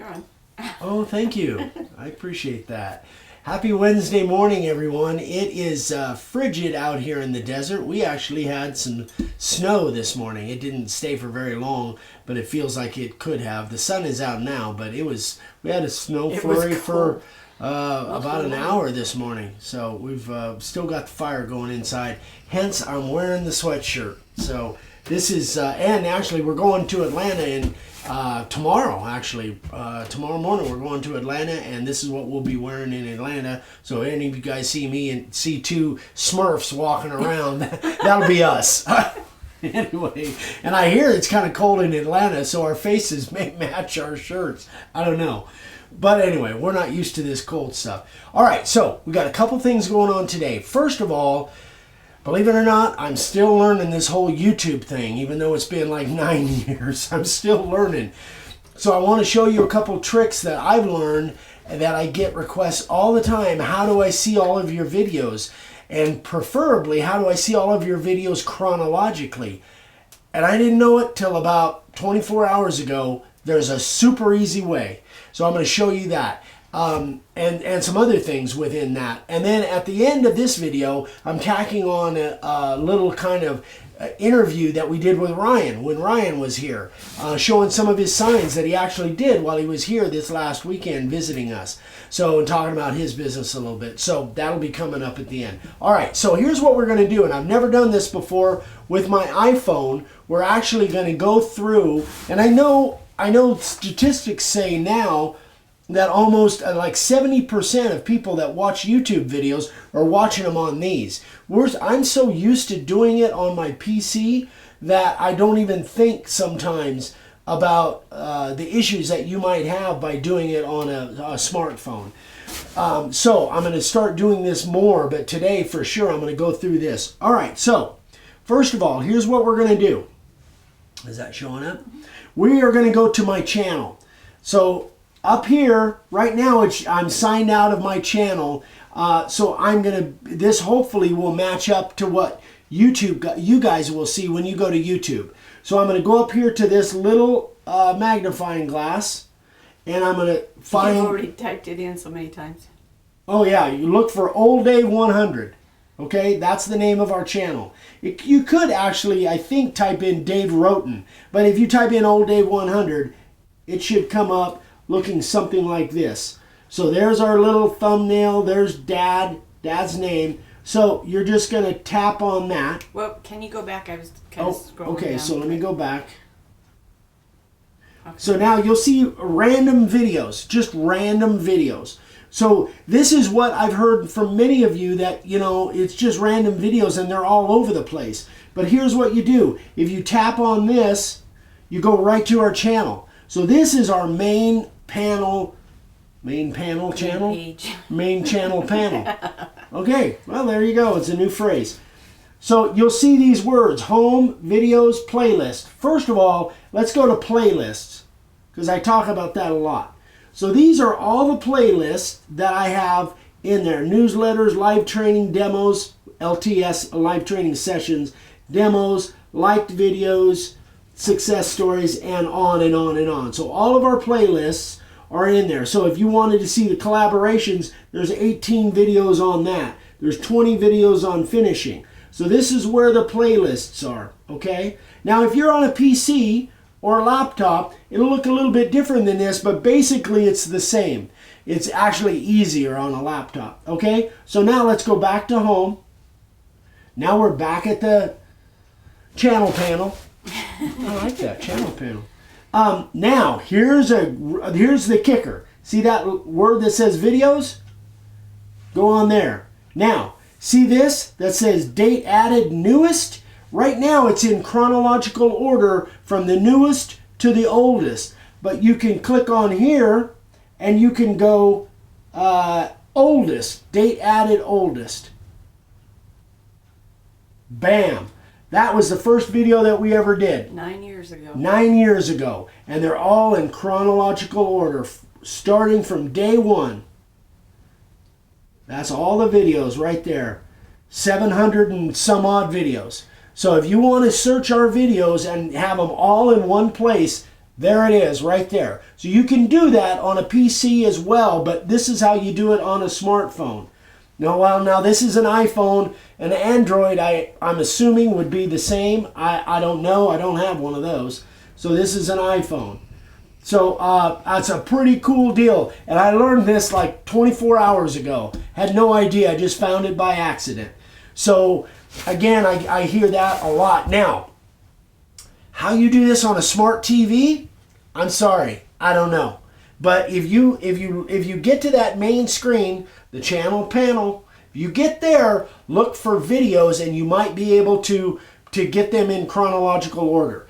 You're on. Oh, thank you. I appreciate that. Happy Wednesday morning, everyone. It is frigid out here in the desert. We actually had some snow this morning. It didn't stay for very long, but it feels like it could have. The sun is out now, but we had a snow flurry for about an hour this morning. So we've still got the fire going inside. Hence, I'm wearing the sweatshirt. So this is, and actually we're going to Atlanta in tomorrow. Tomorrow morning we're going to Atlanta, and this is what we'll be wearing in Atlanta. So any of you guys see me and see two Smurfs walking around, that'll be us. Anyway, and I hear it's kind of cold in Atlanta, so our faces may match our shirts. I don't know. But anyway, we're not used to this cold stuff. All right, so we got a couple things going on today. First of all, believe it or not, I'm still learning this whole YouTube thing, even though it's been like 9 years. I'm still learning. So I want to show you a couple tricks that I've learned and that I get requests all the time. How do I see all of your videos? And preferably, how do I see all of your videos chronologically? And I didn't know it till about 24 hours ago. There's a super easy way. So I'm going to show you that. And some other things within that. And then at the end of this video, I'm tacking on a little kind of interview that we did with Ryan when Ryan was here, showing some of his signs that he actually did while he was here this last weekend visiting us. So, and talking about his business a little bit. So that'll be coming up at the end. All right, so here's what we're going to do, and I've never done this before with my iPhone. We're actually going to go through, and I know statistics say now that almost like 70% of people that watch YouTube videos are watching them on these. I'm so used to doing it on my PC that I don't even think sometimes about the issues that you might have by doing it on a smartphone. So I'm going to start doing this more, but today for sure I'm going to go through this. All right, so first of all, here's what we're going to do. Is that showing up? We are going to go to my channel. So up here, right now, I'm signed out of my channel. So this hopefully will match up to what you guys will see when you go to YouTube. So I'm going to go up here to this little magnifying glass, and I'm going to find... You've already typed it in so many times. Oh yeah, you look for Old Dave 100. Okay, that's the name of our channel. You could actually, I think, type in Dave Rhoten, but if you type in Old Dave 100, it should come up looking something like this. So there's our little thumbnail. There's Dad's name. So you're just going to tap on that. Well, can you go back? I was kind of scrolling okay, down. so let me go back. Okay. So now you'll see random videos, just random videos. So this is what I've heard from many of you, that, it's just random videos and they're all over the place. But here's what you do. If you tap on this, you go right to our channel. So this is our main channel. Okay, well, there you go. It's a new phrase. So you'll see these words: home, videos, playlist. First of all, let's go to playlists, because I talk about that a lot. So these are all the playlists that I have in there: newsletters, live training demos, LTS, live training sessions, demos, liked videos, success stories, and on and on and on. So all of our playlists are in there. So if you wanted to see the collaborations, there's 18 videos on that. There's 20 videos on finishing. So this is where the playlists are, okay? Now if you're on a PC or a laptop, it'll look a little bit different than this, but basically it's the same. It's actually easier on a laptop, okay? So now let's go back to home. Now we're back at the channel panel. I like that, channel panel. Now, here's the kicker. See that word that says videos? Go on there. Now, see this that says date added newest? Right now it's in chronological order from the newest to the oldest. But you can click on here and you can go oldest, date added oldest. Bam. That was the first video that we ever did. 9 years ago. 9 years ago. And they're all in chronological order, starting from day one. That's all the videos right there. 700 and some odd videos. So if you want to search our videos and have them all in one place, There it is, right there. So you can do that on a PC as well, but this is how you do it on a smartphone. Now this is an iPhone. An Android, I'm assuming, would be the same. I don't know. I don't have one of those. So this is an iPhone. So that's a pretty cool deal. And I learned this like 24 hours ago. Had no idea. I just found it by accident. So again, I hear that a lot. Now, how you do this on a smart TV? I'm sorry, I don't know. But if you get to that main screen, the channel panel, if you get there, look for videos, and you might be able to get them in chronological order.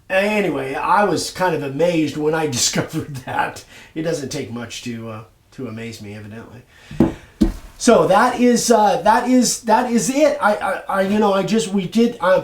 Anyway, I was kind of amazed when I discovered that. It doesn't take much to amaze me, evidently. So that is it.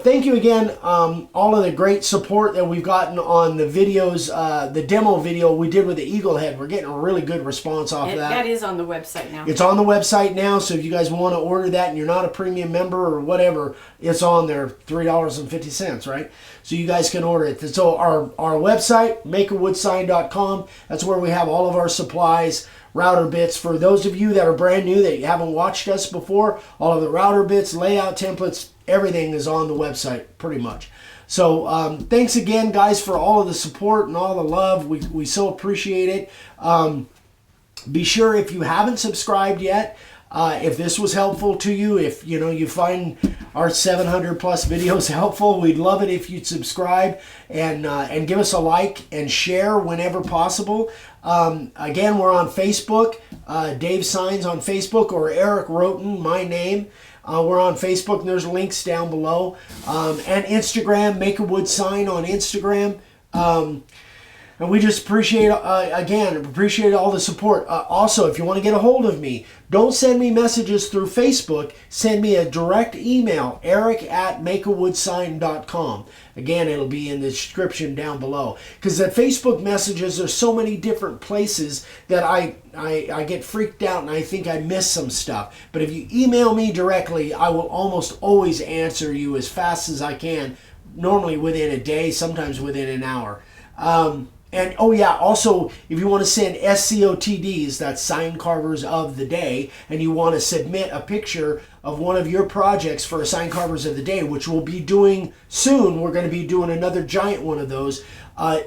Thank you again, all of the great support that we've gotten on the videos, the demo video we did with the eagle head. We're getting a really good response off that. That is on the website now. It's on the website now, so if you guys want to order that and you're not a premium member or whatever, it's on there, $3.50, right? So you guys can order it. So our website, makeawoodsign.com, that's where we have all of our supplies, router bits. For those of you that are brand new, that you haven't watched us before, all of the router bits, layout templates, everything is on the website pretty much. So thanks again, guys, for all of the support and all the love. We so appreciate it. Be sure, if you haven't subscribed yet, if this was helpful to you, if you find our 700 plus videos helpful, we'd love it if you'd subscribe and give us a like and share whenever possible. Again, we're on Facebook, Dave Signs on Facebook, or Eric Rhoten, my name. We're on Facebook, and there's links down below. And Instagram, Make a Wood Sign on Instagram. And we just appreciate all the support. Also, if you want to get a hold of me, don't send me messages through Facebook. Send me a direct email, eric@makeawoodsign.com. Again, it'll be in the description down below. Because the Facebook messages, there's so many different places that I get freaked out and I think I miss some stuff. But if you email me directly, I will almost always answer you as fast as I can, normally within a day, sometimes within an hour. And oh yeah, also, if you want to send SCOTDs, that's sign carvers of the day, and you want to submit a picture of one of your projects for a sign carvers of the day, which we'll be doing soon. We're going to be doing another giant one of those.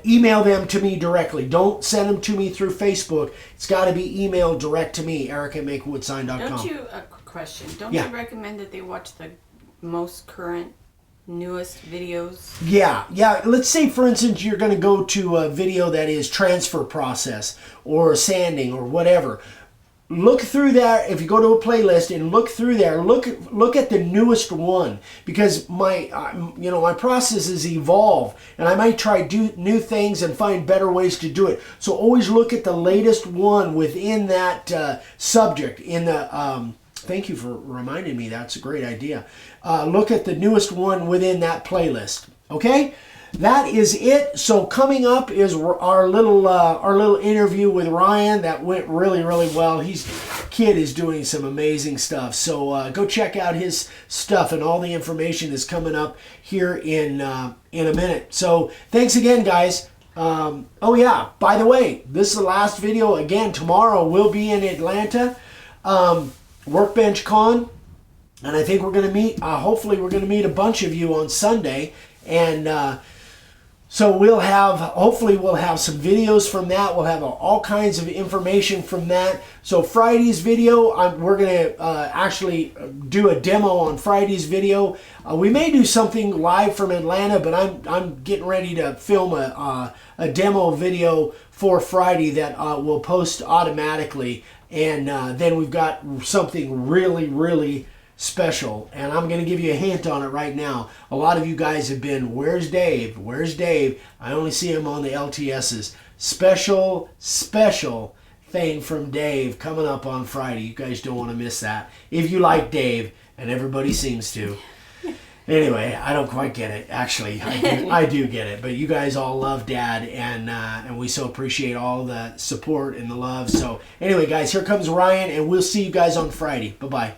Email them to me directly. Don't send them to me through Facebook. It's got to be emailed direct to me, eric@makeawoodsign.com. A question. Don't you recommend that they watch the most current, newest videos? Yeah. Let's say, for instance, you're going to go to a video that is transfer process or sanding or whatever. Look through there. If you go to a playlist and look through there, look at the newest one, because my processes evolve, and I might try new things and find better ways to do it. So always look at the latest one within that subject. In the thank you for reminding me. That's a great idea. Look at the newest one within that playlist. Okay, that is it. So coming up is our little interview with Ryan. That went really, really well. Kid is doing some amazing stuff. So go check out his stuff, and all the information is coming up here in a minute. So thanks again, guys. Oh yeah, by the way, this is the last video. Again, tomorrow we'll be in Atlanta. Workbench Con, and I think we're going to meet, hopefully we're going to meet a bunch of you on Sunday, and so hopefully we'll have some videos from that. We'll have all kinds of information from that. So Friday's video, we're going to actually do a demo on Friday's video. We may do something live from Atlanta, but I'm getting ready to film a demo video for Friday that we'll post automatically. And then we've got something really, really special. And I'm going to give you a hint on it right now. A lot of you guys have been, where's Dave? Where's Dave? I only see him on the LTSs. Special thing from Dave coming up on Friday. You guys don't want to miss that. If you like Dave, and everybody seems to. Anyway, I don't quite get it. Actually, I do get it. But you guys all love Dad, and we so appreciate all the support and the love. So anyway, guys, here comes Ryan, and we'll see you guys on Friday. Bye-bye.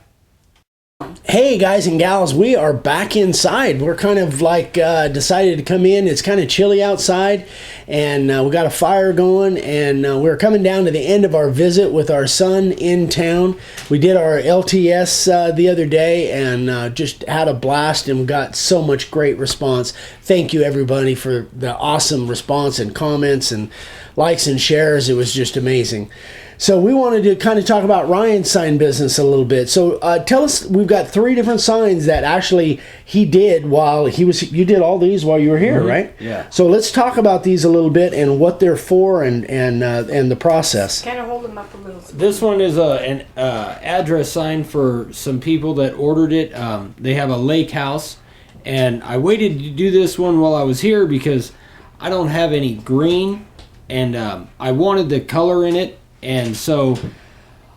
Hey guys and gals, we are back inside. We're kind of like decided to come in. It's kind of chilly outside, and we got a fire going, and we're coming down to the end of our visit with our son in town. We did our LTS the other day, and just had a blast, and we got so much great response. Thank you everybody for the awesome response and comments and likes and shares. It was just amazing. So we wanted to kind of talk about Ryan's sign business a little bit. So tell us, we've got 3 different signs that actually he did while he was, you did all these while you were here, right? Yeah. So let's talk about these a little bit and what they're for and the process. Kind of hold them up a little. This one is an address sign for some people that ordered it. They have a lake house, and I waited to do this one while I was here because I don't have any green, and I wanted the color in it. And so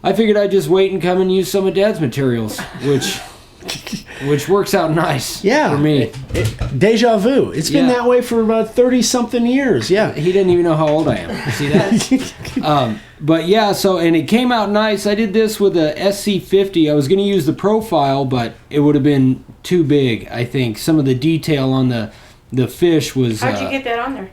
I figured I'd just wait and come and use some of Dad's materials, which works out nice for me. Deja vu. It's been that way for about 30-something years. Yeah. He didn't even know how old I am. You see that? But yeah, so, and it came out nice. I did this with a SC50. I was going to use the profile, but it would have been too big, I think. Some of the detail on the fish was... How'd you get that on there?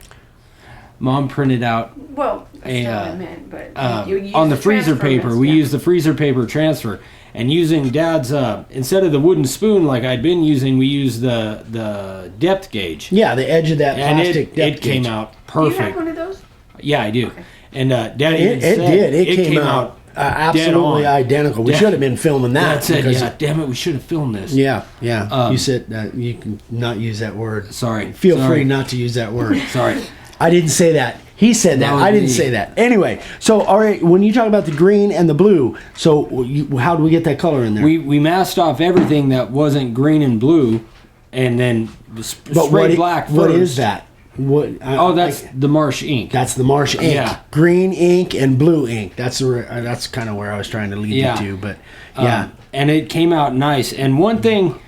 Mom printed out that's what I meant, but you on the freezer paper. We used the freezer paper transfer, and using Dad's instead of the wooden spoon like I'd been using, we used the depth gauge. Yeah, the edge of that and plastic depth it came gauge. out perfect. Do you have one of those? Yeah, I do. Okay. And Dad even said it came out absolutely identical. We should have been filming that. Dad said, "Yeah, damn it, we should have filmed this." Yeah. You said you can not use that word. Sorry. Feel free not to use that word. Sorry. I didn't say that. He said that. I didn't say that. Anyway, so all right, when you talk about the green and the blue, so how do we get that color in there? We masked off everything that wasn't green and blue, and then sprayed black first. What is that? That's the marsh ink. That's the marsh ink. Yeah. Green ink and blue ink. That's kind of where I was trying to lead you to. But yeah, and it came out nice. And one thing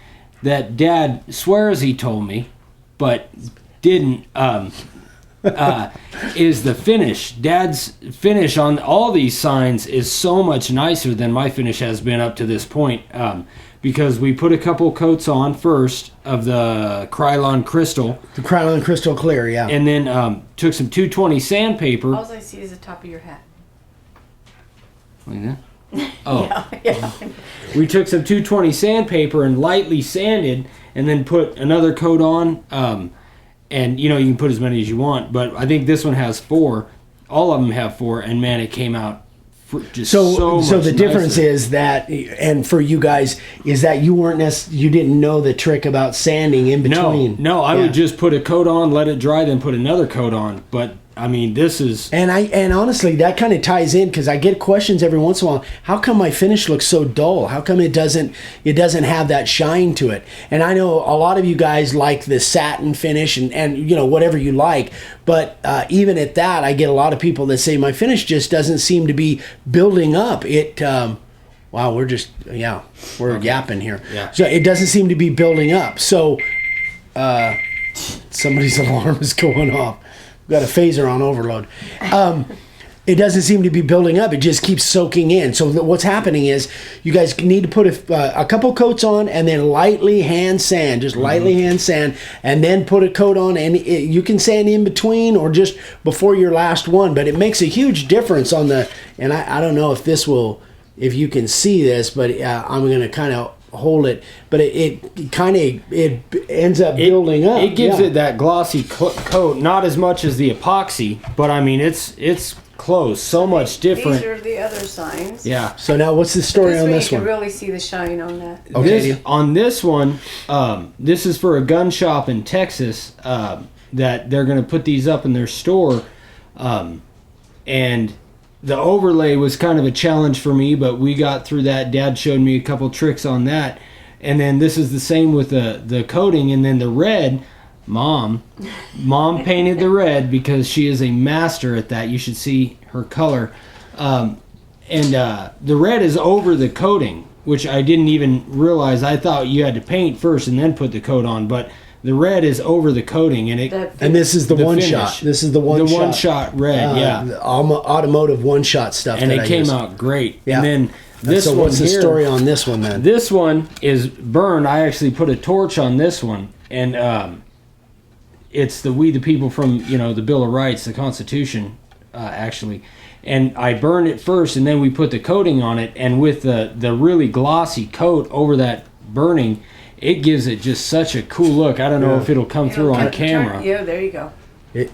that Dad swears he told me, but didn't. Is the finish. Dad's finish on all these signs is so much nicer than my finish has been up to this point, because we put a couple coats on first of the Krylon Crystal. The Krylon Crystal Clear, yeah. And then took some 220 sandpaper. All I see is the top of your hat. Like that? Oh. Yeah. We took some 220 sandpaper and lightly sanded, and then put another coat on. And, you can put as many as you want, but I think this one has 4. All of them have 4, and man, it came out just so much the difference nicer. is that, and for you guys, is that you didn't know the trick about sanding in between. No, I would just put a coat on, let it dry, then put another coat on. But I mean, this is... And honestly, that kind of ties in, because I get questions every once in a while. How come my finish looks so dull? How come it doesn't have that shine to it? And I know a lot of you guys like the satin finish and whatever you like. But even at that, I get a lot of people that say my finish just doesn't seem to be building up. Wow, we're yapping here. Yeah. So it doesn't seem to be building up. So somebody's alarm is going off. Got a phaser on overload. It doesn't seem to be building up. It just keeps soaking in. So what's happening is you guys need to put a couple coats on and then lightly hand sand, and then put a coat on. And you can sand in between or just before your last one. But it makes a huge difference on the. And I don't know if you can see this, but I'm going to kind of hold it, but it ends up building up. It gives it that glossy coat, not as much as the epoxy, but I mean it's close, so much different. These are the other signs. Yeah. So now what's the story on this one? one? You can really see the shine on that. Okay. On this one, this is for a gun shop in Texas that they're going to put these up in their store, and the overlay was kind of a challenge for me, but we got through that. Dad showed me a couple tricks on that. And then this is the same with the coating. And then the red, Mom painted the red because she is a master at that. You should see her color. And the red is over the coating, which I didn't even realize. I thought you had to paint first and then put the coat on. But The red is over the coating, and and this is the one finish. shot. This is the one shot. one shot red, yeah. The automotive one shot stuff. And that it I came use. out great. Yeah. And then this so one what's the here, story on this one then? This one is burned. I actually put a torch on this one, and it's the We the People from the Bill of Rights, the Constitution, actually. And I burned it first, and then we put the coating on it. And with the really glossy coat over that burning, it gives it just such a cool look. I don't know if it'll come through on camera. Yeah, there you go.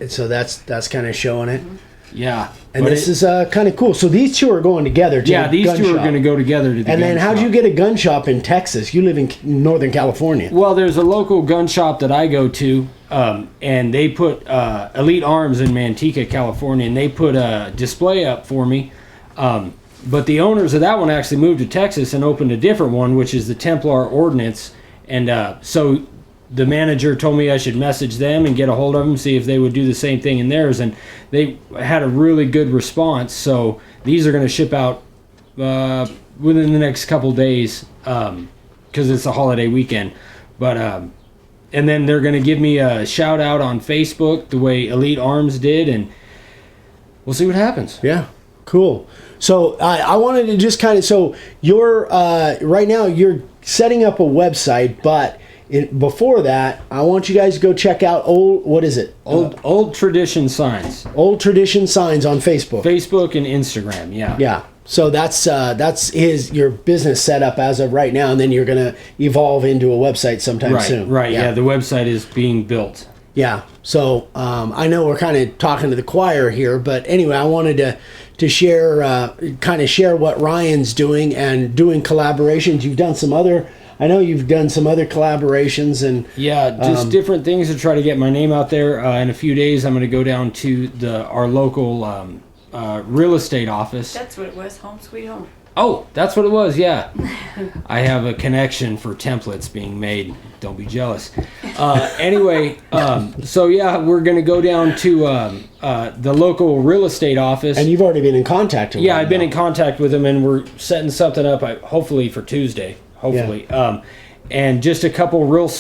So that's kind of showing it. Mm-hmm. Yeah. And this is kind of cool. So these two are going together. To these gun two are shop. going to go together to the And gun then how'd shop. you get a gun shop in Texas? You live in Northern California. Well, there's a local gun shop that I go to, and they put Elite Arms in Manteca, California, and they put a display up for me. But the owners of that one actually moved to Texas and opened a different one, which is the Templar Ordnance. And so the manager told me I should message them and get a hold of them, see if they would do the same thing in theirs. And they had a really good response. So these are going to ship out within the next couple days because it's a holiday weekend. But and then they're going to give me a shout out on Facebook the way Elite Arms did, and we'll see what happens. Yeah, cool. So I wanted to just kind of, so you're right now you're setting up a website, but before that, I want you guys to go check out Old Tradition Signs. Old Tradition Signs on Facebook. Facebook and Instagram, yeah. Yeah. So that's your business setup as of right now, and then you're gonna evolve into a website sometime soon. Right. Yeah. The website is being built. Yeah. So I know we're kind of talking to the choir here, but anyway, I wanted to share kind of share what Ryan's doing and doing collaborations. You've done some other. I know you've done some other collaborations and just different things to try to get my name out there. In a few days, I'm going to go down to our local real estate office. That's what it was, Home Sweet Home. Oh, that's what it was, yeah. I have a connection for templates being made. Don't be jealous. Anyway, so yeah, we're going to go down to the local real estate office. And you've already been in contact with them. Yeah, I've been in contact with them, and we're setting something up, hopefully for Tuesday. Hopefully. Yeah. And just a couple real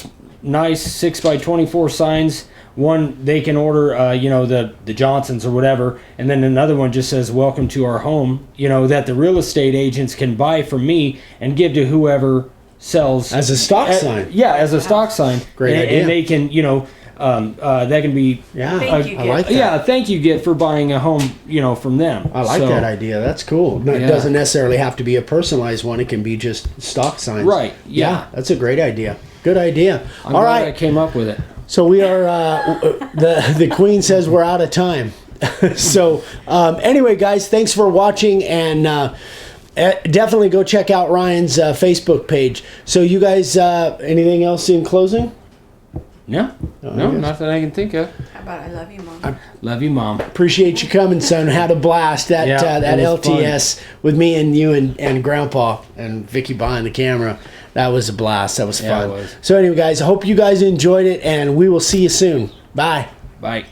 nice 6x24 signs. One, they can order, the Johnsons or whatever, and then another one just says, "Welcome to our home," that the real estate agents can buy from me and give to whoever sells. As a stock sign. Yeah, as a stock sign. Great idea. And they can, that can be... Yeah, Thank you, I like that. Yeah, thank you, Git, for buying a home, from them. I like that idea. That's cool. No, It Yeah. doesn't necessarily have to be a personalized one. It can be just stock signs. Right, yeah. That's a great idea. Good idea. I'm All glad I right. came up with it. So we are, the Queen says we're out of time. So anyway, guys, thanks for watching, and definitely go check out Ryan's Facebook page. So you guys, anything else in closing? No, not that I can think of. How about I love you, Mom? Love you, Mom. Appreciate you coming, son. Had a blast that that it was LTS with me and you and Grandpa and Vicky behind the camera. That was a blast. That was Yeah, fun. it was. So anyway, guys, I hope you guys enjoyed it, and we will see you soon. Bye. Bye.